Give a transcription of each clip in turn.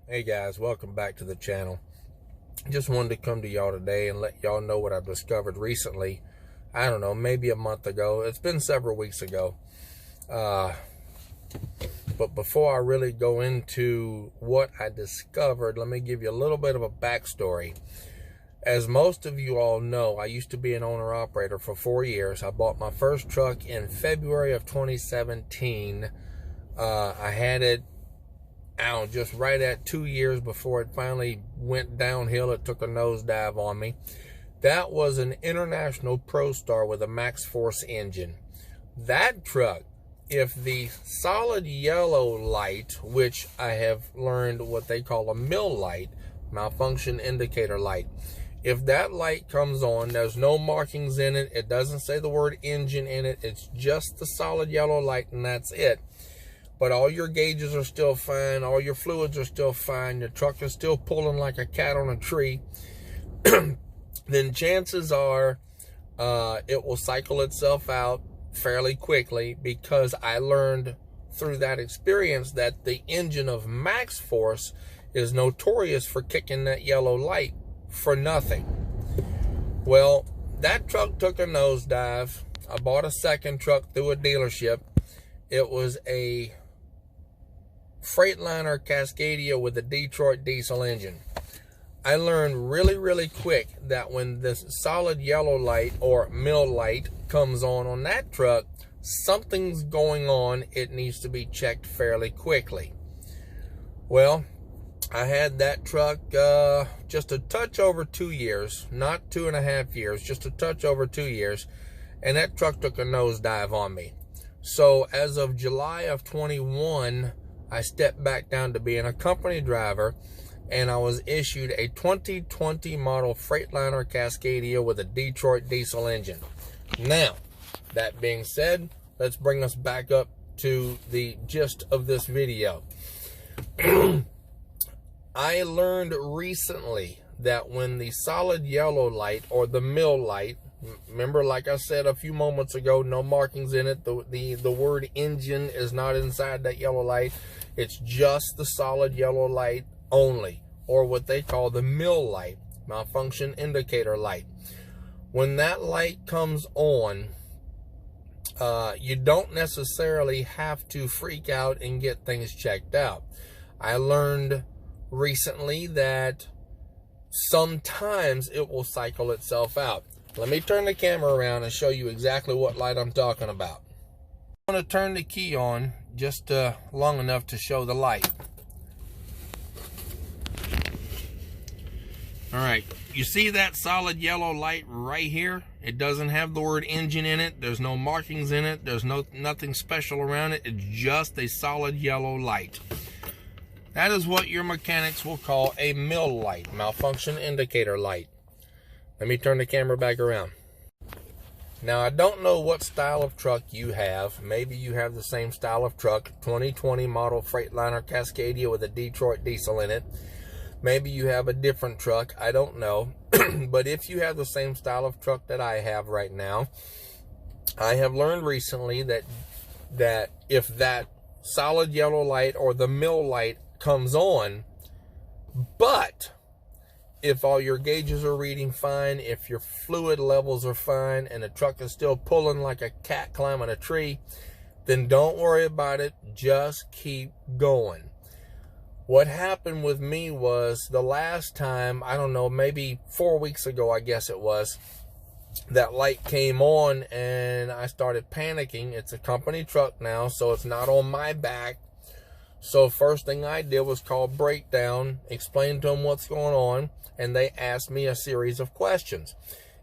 Hey guys, welcome back to the channel. Just wanted to come to y'all today and let y'all know what I've discovered recently. I don't know, maybe a month ago. It's been several weeks ago. But before I really go into what I discovered, let me give you a little bit of a backstory. As most of you all know, I used to be an owner-operator for 4 years. I bought my first truck in February of 2017. I had it out just right at 2 years before it finally went downhill. It took a nosedive on me. That was an International ProStar with a MaxxForce engine. That truck, if the solid yellow light, which I have learned what they call a MIL light, malfunction indicator light, if that light comes on, there's no markings in it, it doesn't say the word engine in it, it's just the solid yellow light and that's it. But all your gauges are still fine, all your fluids are still fine, your truck is still pulling like a cat on a tree, then chances are it will cycle itself out fairly quickly, because I learned through that experience that the engine of MaxxForce is notorious for kicking that yellow light for nothing. Well, that truck took a nosedive. I bought a second truck through a dealership. It was a Freightliner Cascadia with a Detroit diesel engine. I learned really quick that when this solid yellow light or MIL light comes on that truck, something's going on. It needs to be checked fairly quickly. Well, I had that truck just a touch over 2 years, not 2.5 years, just a touch over 2 years, and that truck took a nosedive on me. So as of July of 21, I stepped back down to being a company driver, and I was issued a 2020 model Freightliner Cascadia with a Detroit diesel engine. Now, that being said, let's bring us back up to the gist of this video. I learned recently that when the solid yellow light or the MIL light, remember, like I said a few moments ago, no markings in it, the word engine is not inside that yellow light, it's just the solid yellow light only, or what they call the MIL light, malfunction indicator light. When that light comes on, you don't necessarily have to freak out and get things checked out. I learned recently that sometimes it will cycle itself out. Let me turn the camera around and show you exactly what light I'm talking about. I'm going to turn the key on just long enough to show the light. Alright, you see that solid yellow light right here? It doesn't have the word engine in it. There's no markings in it. There's nothing special around it. It's just a solid yellow light. That is what your mechanics will call a MIL light, malfunction indicator light. Let me turn the camera back around. Now, I don't know what style of truck you have. Maybe you have the same style of truck, 2020 model Freightliner Cascadia with a Detroit diesel in it. Maybe you have a different truck. I don't know. But if you have the same style of truck that I have right now, I have learned recently that if that solid yellow light or the MIL light comes on, but if all your gauges are reading fine, if your fluid levels are fine, and the truck is still pulling like a cat climbing a tree, then don't worry about it. Just keep going. What happened with me was the last time, I don't know, maybe 4 weeks ago, I guess it was, that light came on and I started panicking. It's a company truck now, so it's not on my back. So first thing I did was call Breakdown, explain to them what's going on, and they asked me a series of questions.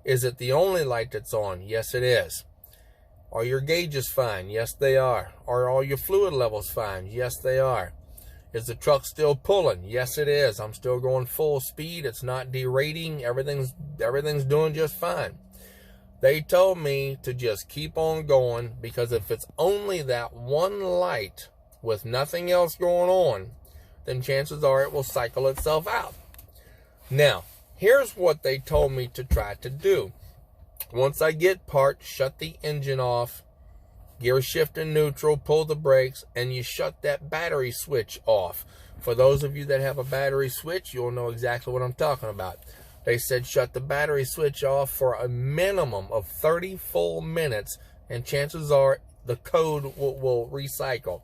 Is it the only light that's on? Yes, it is. Are your gauges fine? Yes, they are. Are all your fluid levels fine? Yes, they are. Is the truck still pulling? Yes, it is. I'm still going full speed. It's not derating. Everything's doing just fine. They told me to just keep on going, because if it's only that one light with nothing else going on, then chances are it will cycle itself out. Now, here's what they told me to try to do. Once I get parked, shut the engine off, gear shift in neutral, pull the brakes, and you shut that battery switch off. For those of you that have a battery switch, you'll know exactly what I'm talking about. They said shut the battery switch off for a minimum of 30 full minutes, and chances are the code will recycle.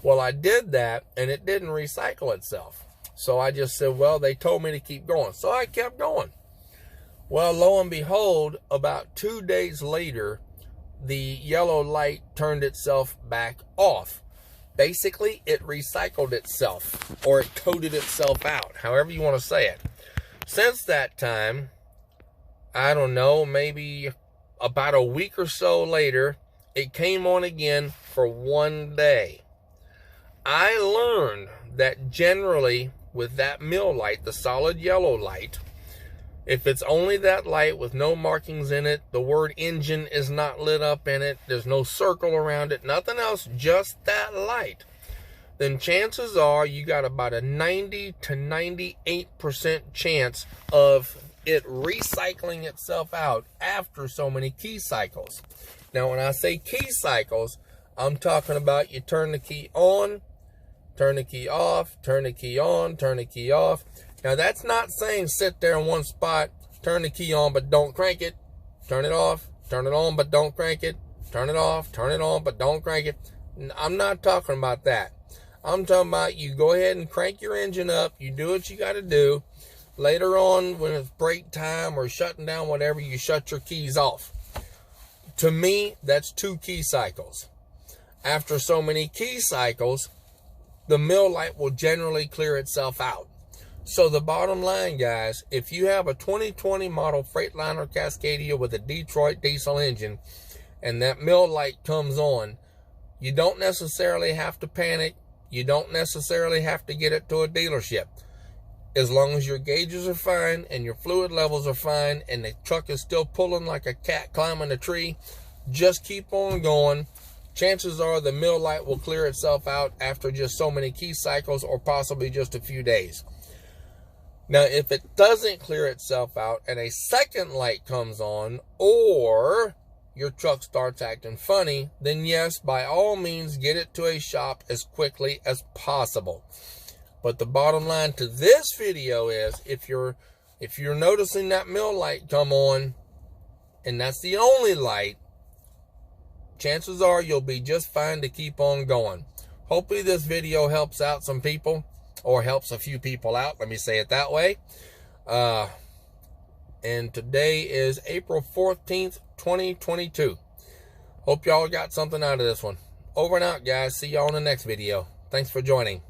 Well, I did that, and it didn't recycle itself. So I just said, well, they told me to keep going. So I kept going. Well, lo and behold, about 2 days later, the yellow light turned itself back off. Basically, it recycled itself, or it coded itself out, however you want to say it. Since that time, I don't know, maybe about a week or so later, it came on again for 1 day. I learned that generally with that mill light, the solid yellow light, if it's only that light with no markings in it, the word engine is not lit up in it, there's no circle around it, nothing else, just that light, then chances are you got about a 90 to 98% chance of it recycling itself out after so many key cycles. Now, when I say key cycles, I'm talking about you turn the key on, turn the key off, turn the key on, turn the key off. Now, that's not saying sit there in one spot, turn the key on, but don't crank it, turn it off, turn it on, but don't crank it, turn it off, turn it on, but don't crank it. I'm not talking about that. I'm talking about you go ahead and crank your engine up, you do what you got to do. Later on, when it's break time or shutting down, whatever, you shut your keys off. To me, that's 2 key cycles. After so many key cycles, the mill light will generally clear itself out. So the bottom line, guys, if you have a 2020 model Freightliner Cascadia with a Detroit diesel engine and that mill light comes on, you don't necessarily have to panic. You don't necessarily have to get it to a dealership. As long as your gauges are fine and your fluid levels are fine and the truck is still pulling like a cat climbing a tree, just keep on going. Chances are the mill light will clear itself out after just so many key cycles or possibly just a few days. Now, if it doesn't clear itself out and a second light comes on or your truck starts acting funny, then yes, by all means, get it to a shop as quickly as possible. But the bottom line to this video is if you're noticing that mill light come on and that's the only light, chances are you'll be just fine to keep on going. Hopefully this video helps out some people, or helps a few people out, let me say it that way. And today is April 14th, 2022. Hope y'all got something out of this one. Over and out, guys. See y'all in the next video. Thanks for joining.